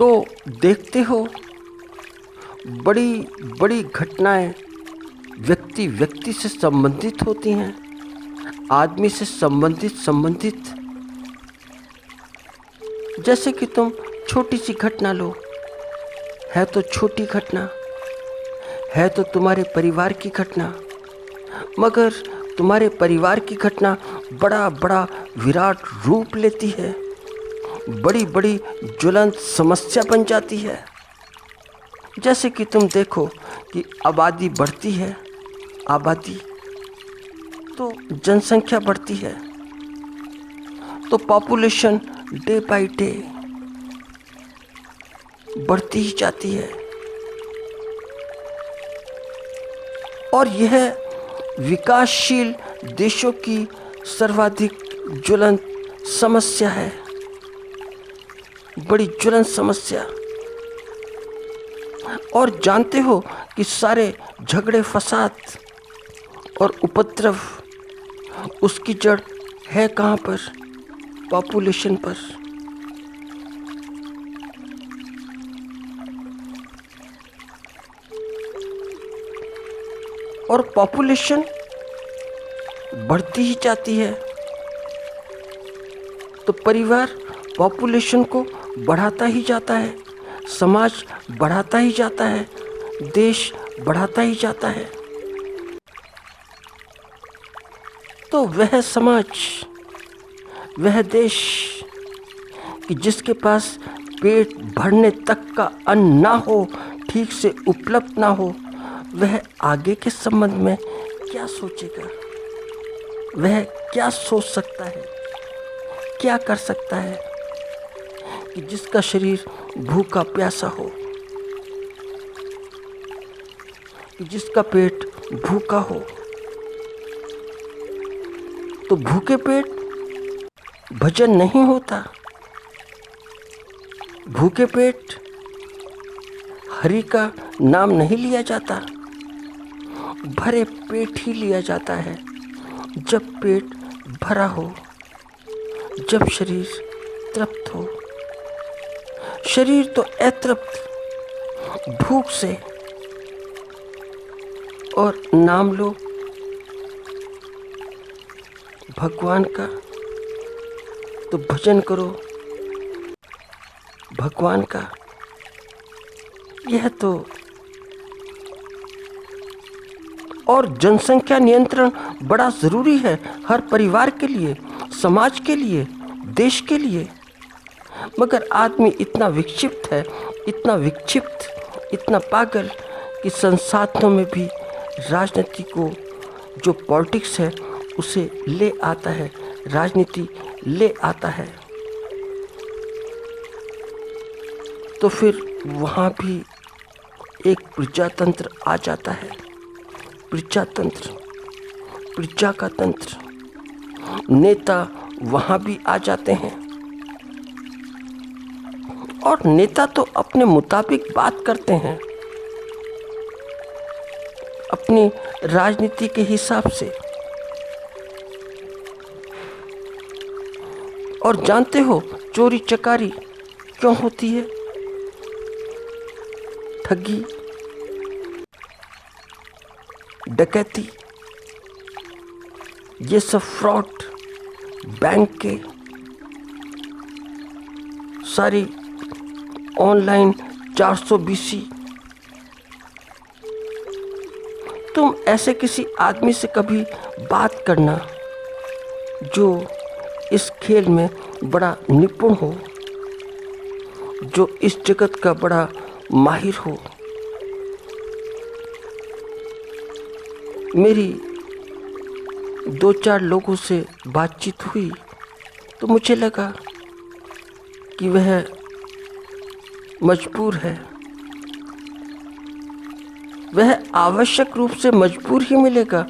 तो देखते हो बड़ी बड़ी घटनाएं व्यक्ति व्यक्ति से संबंधित होती हैं, आदमी से संबंधित। जैसे कि तुम छोटी सी घटना लो, है तो छोटी घटना, है तो तुम्हारे परिवार की घटना, मगर तुम्हारे परिवार की घटना बड़ा बड़ा विराट रूप लेती है, बड़ी बड़ी ज्वलंत समस्या बन जाती है। जैसे कि तुम देखो कि आबादी बढ़ती है, आबादी तो जनसंख्या बढ़ती है, तो पॉपुलेशन डे बाय डे बढ़ती ही जाती है। और यह विकासशील देशों की सर्वाधिक ज्वलंत समस्या है, बड़ी ज्वलंत समस्या। और जानते हो कि सारे झगड़े फसाद और उपद्रव उसकी जड़ है कहाँ पर? पॉपुलेशन पर। और पॉपुलेशन बढ़ती ही जाती है, तो परिवार पॉपुलेशन को बढ़ाता ही जाता है, समाज बढ़ाता ही जाता है, देश बढ़ाता ही जाता है। तो वह समाज, वह देश कि जिसके पास पेट भरने तक का अन्न ना हो, ठीक से उपलब्ध ना हो, वह आगे के संबंध में क्या सोचेगा? वह क्या सोच सकता है, क्या कर सकता है? कि जिसका शरीर भूखा प्यासा हो, कि जिसका पेट भूखा हो, तो भूखे पेट भजन नहीं होता, भूखे पेट हरि का नाम नहीं लिया जाता, भरे पेट ही लिया जाता है। जब पेट भरा हो, जब शरीर तृप्त हो। शरीर तो अतृप्त भूख से। और नाम लो भगवान का, तो भजन करो भगवान का। यह तो और जनसंख्या नियंत्रण बड़ा ज़रूरी है हर परिवार के लिए, समाज के लिए, देश के लिए। मगर आदमी इतना विक्षिप्त है, इतना विक्षिप्त, इतना पागल कि संसाधनों में भी राजनीति को, जो पॉलिटिक्स है, उसे ले आता है, राजनीति ले आता है। तो फिर वहाँ भी एक प्रजातंत्र आ जाता है, प्रजातंत्र, प्रजा का तंत्र। नेता वहाँ भी आ जाते हैं, और नेता तो अपने मुताबिक बात करते हैं, अपनी राजनीति के हिसाब से। और जानते हो चोरी चकारी क्यों होती है? ठगी, डकैती, ये सब फ्रॉड, बैंक के सारी ऑनलाइन 420। तुम ऐसे किसी आदमी से कभी बात करना जो इस खेल में बड़ा निपुण हो, जो इस जगत का बड़ा माहिर हो। मेरी 2-4 लोगों से बातचीत हुई तो मुझे लगा कि वह मजबूर है। वह आवश्यक रूप से मजबूर ही मिलेगा।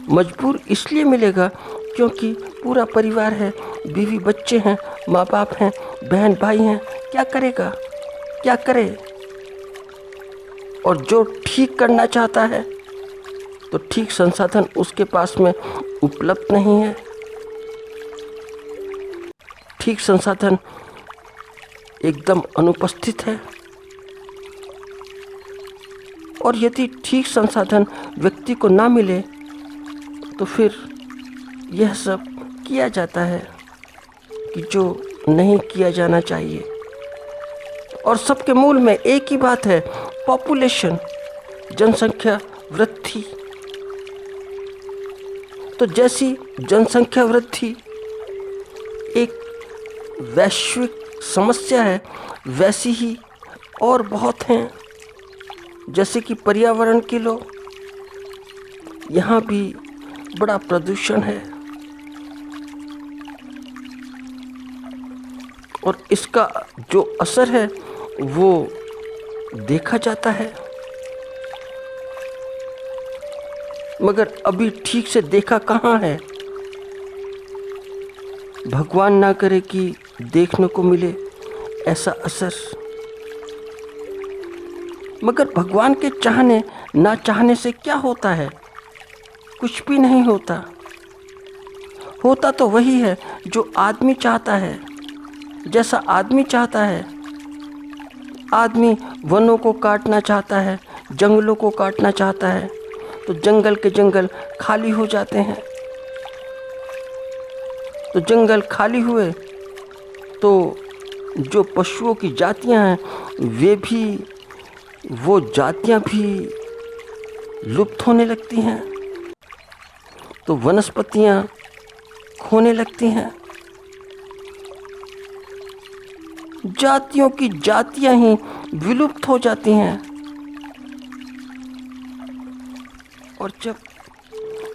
मजबूर इसलिए मिलेगा क्योंकि पूरा परिवार है, बीवी बच्चे हैं, माँ बाप हैं, बहन भाई हैं। क्या करेगा? क्या करे? और जो ठीक करना चाहता है तो ठीक संसाधन उसके पास में उपलब्ध नहीं है। ठीक संसाधन एकदम अनुपस्थित है। और यदि ठीक संसाधन व्यक्ति को ना मिले तो फिर यह सब किया जाता है कि जो नहीं किया जाना चाहिए। और सबके मूल में एक ही बात है, पॉपुलेशन, जनसंख्या वृद्धि। तो जैसी जनसंख्या वृद्धि एक वैश्विक समस्या है, वैसी ही और बहुत हैं, जैसे कि पर्यावरण के लो, यहाँ भी बड़ा प्रदूषण है और इसका जो असर है वो देखा जाता है, मगर अभी ठीक से देखा कहाँ है। भगवान ना करे कि देखने को मिले ऐसा असर। मगर भगवान के चाहने ना चाहने से क्या होता है? कुछ भी नहीं होता। होता तो वही है जो आदमी चाहता है। जैसा आदमी चाहता है, आदमी वनों को काटना चाहता है, जंगलों को काटना चाहता है, तो जंगल के जंगल खाली हो जाते हैं। तो जंगल खाली हुए तो जो पशुओं की जातियां हैं वो जातियां भी लुप्त होने लगती हैं, तो वनस्पतियां खोने लगती हैं। जातियों की जातियां ही विलुप्त हो जाती हैं। और जब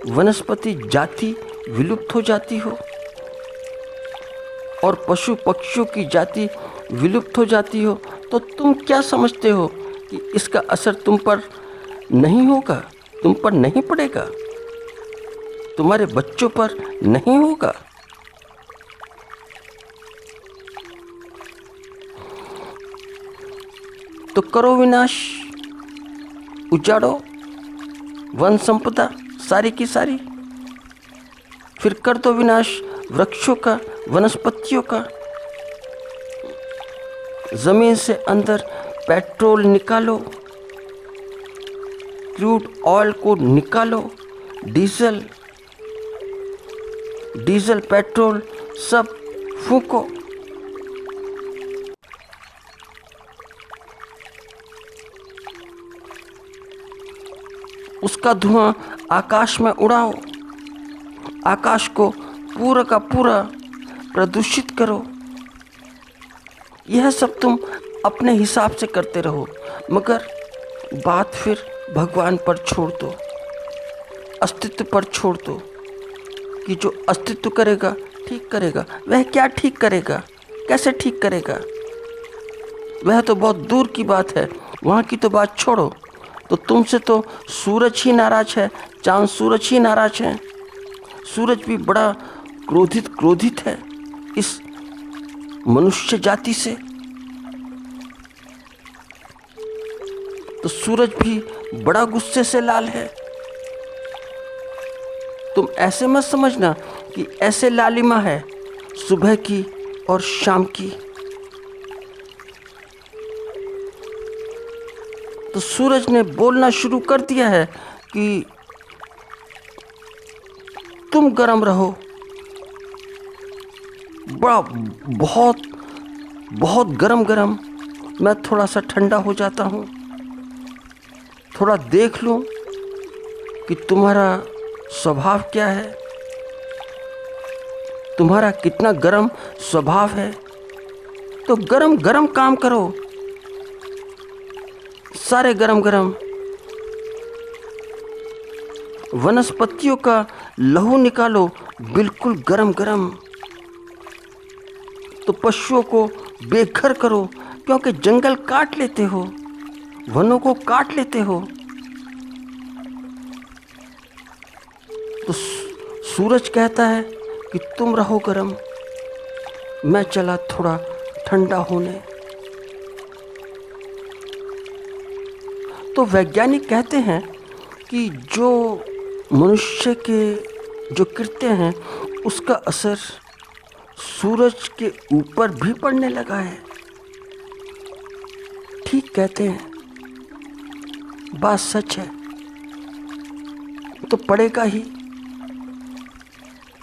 वनस्पति जाति विलुप्त हो जाती हो और पशु पक्षियों की जाति विलुप्त हो जाती हो, तो तुम क्या समझते हो कि इसका असर तुम पर नहीं होगा, तुम पर नहीं पड़ेगा, तुम्हारे बच्चों पर नहीं होगा? तो करो विनाश, उजाड़ो वन संपदा सारी की सारी, फिर कर दो विनाश वृक्षों का, वनस्पतियों का। जमीन से अंदर पेट्रोल निकालो, क्रूड ऑयल को निकालो, डीजल पेट्रोल सब फूको। उसका धुआं आकाश में उड़ाओ, आकाश को पूरा का पूरा प्रदूषित करो। यह सब तुम अपने हिसाब से करते रहो, मगर बात फिर भगवान पर छोड़ दो, अस्तित्व पर छोड़ दो कि जो अस्तित्व करेगा ठीक करेगा। वह क्या ठीक करेगा, कैसे ठीक करेगा? वह तो बहुत दूर की बात है, वहाँ की तो बात छोड़ो। तो तुमसे तो सूरज ही नाराज है, चांद सूरज ही नाराज है। सूरज भी बड़ा क्रोधित है इस मनुष्य जाति से। तो सूरज भी बड़ा गुस्से से लाल है। तुम ऐसे मत समझना कि ऐसे लालिमा है सुबह की और शाम की। तो सूरज ने बोलना शुरू कर दिया है कि तुम गर्म रहो, बड़ा बहुत गरम, मैं थोड़ा सा ठंडा हो जाता हूँ, थोड़ा देख लूँ कि तुम्हारा स्वभाव क्या है, तुम्हारा कितना गरम स्वभाव है। तो गरम काम करो, सारे गरम। वनस्पतियों का लहू निकालो, बिल्कुल गरम। तो पशुओं को बेघर करो, क्योंकि जंगल काट लेते हो, वनों को काट लेते हो। तो सूरज कहता है कि तुम रहो गरम, मैं चला थोड़ा ठंडा होने। तो वैज्ञानिक कहते हैं कि जो मनुष्य के जो कृत्य हैं उसका असर सूरज के ऊपर भी पड़ने लगा है। कहते हैं, बात सच है तो पड़ेगा ही।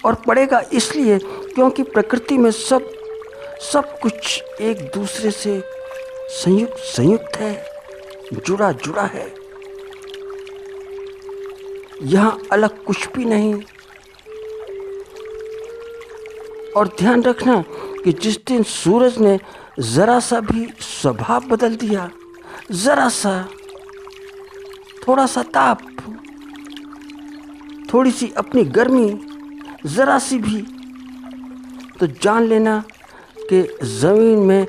और पड़ेगा इसलिए क्योंकि प्रकृति में सब कुछ एक दूसरे से संयुक्त है, जुड़ा जुड़ा है। यहाँ अलग कुछ भी नहीं। और ध्यान रखना कि जिस दिन सूरज ने जरा सा भी स्वभाव बदल दिया, जरा सा, थोड़ा सा ताप, थोड़ी सी अपनी गर्मी, जरा सी भी, तो जान लेना कि जमीन में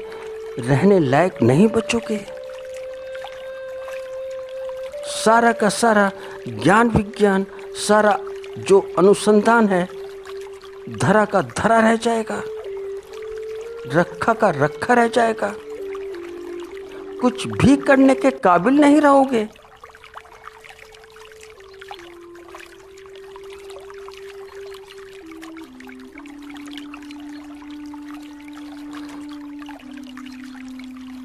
रहने लायक नहीं बचोगे। सारा का सारा ज्ञान विज्ञान, सारा जो अनुसंधान है, धरा का धरा रह जाएगा, रखा का रखा रह जाएगा। कुछ भी करने के काबिल नहीं रहोगे।